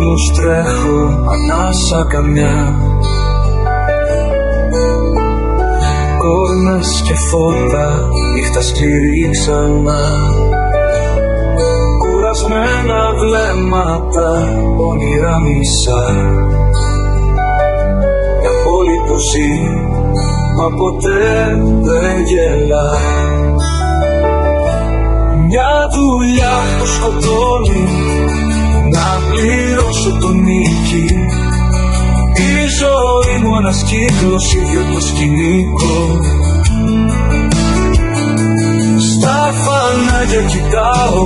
δρόμους τρέχω, ανάσα καμιά. Κόρνες και φώτα, νύχτα σκληρή ξανά. Κουρασμένα βλέμματα, όνειρα μισά. Μια πόλη που ζει, μα ποτέ δεν γελά. Μια δουλειά που σκοτώνει, να πληρώσω τον νίκη. Η ζωή μου ένας κύκλος, ίδιο το σκηνικό. Στα φανάρια κοιτάω,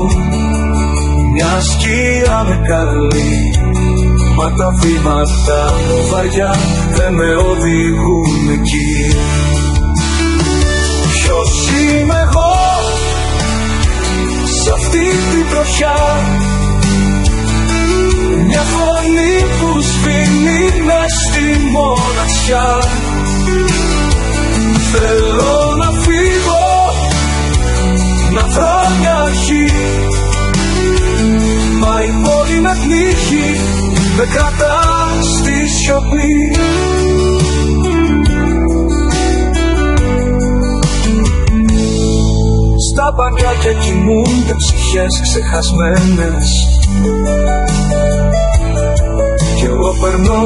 μια σκιά με καλεί. Μα τα βήματα βαριά δεν με οδηγούν εκεί. Ποιος είμαι εγώ σ' αυτή την τροχιά? Μια φωνή που σβήνει μες στη μοναξιά. Θέλω να φύγω, να βρω μια αρχή. Μα η πόλη με πνίγει, με κρατά στη σιωπή. Στα παγκάκια κοιμούνται ψυχές ξεχασμένες. Κι εγώ περνώ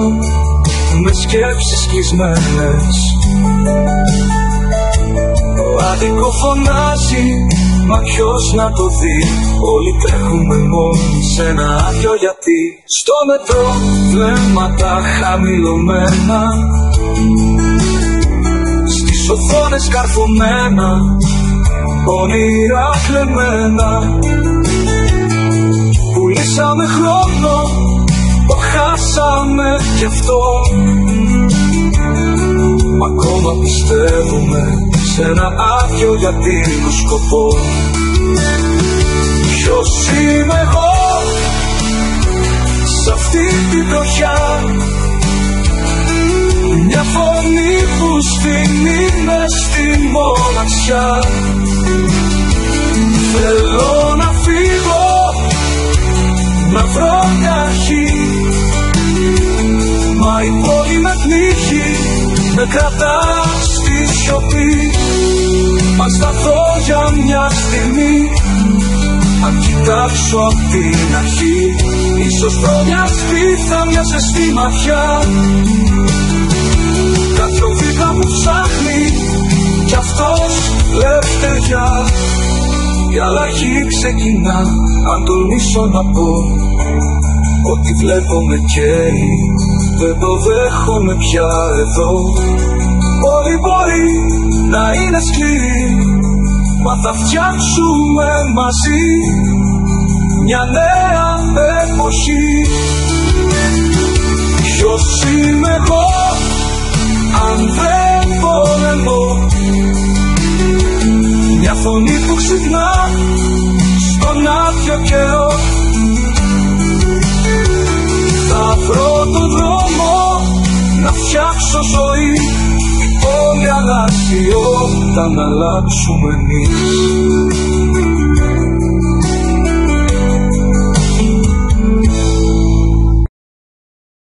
με σκέψεις κλεισμένες. Το άδικο φωνάζει, μα ποιος να το δει? Όλοι τρέχουμε μόνοι σε ένα άδειο γιατί. Στο μετρό βλέμματα χαμηλωμένα, στις οθόνες καρφωμένα, όνειρα κλεμμένα. Πουλήσαμε χρόνο, το χάσαμε κι αυτό. Μα ακόμα πιστεύουμε σε ένα άδειο για τίνο σκοπό. Ποιος είμαι εγώ σ' αυτή την τροχιά? Μια φωνή που σβήνει μες στη μοναξιά. Θέλω να φύγω, να βρω μια αρχή. Μα η πόλη με πνίγει, με κρατά στη σιωπή. Μα σταθώ για μια στιγμή, αν κοιτάξω απ' την αρχή, ίσως βρω μια σπίθα, μια ζεστή ματιά. Κάποιο βήμα που ψάχνει, κι αυτός λευτεριά. Η αλλαγή ξεκινά, αν τολμήσω να πω ότι βλέπω με καίει, δεν το δέχομαι πια εδώ. Όλοι μπορεί να είναι σκληροί, μα θα φτιάξουμε μαζί μια νέα εποχή. Ποιος είμαι εγώ αν δεν πολεμώ? Μια φωνή που ξυπνά στον άδειο καιρό. Θα βρω τον δρόμο να φτιάξω ζωή. Η πόλη αλλάζει όταν αλλάξουμε εμείς.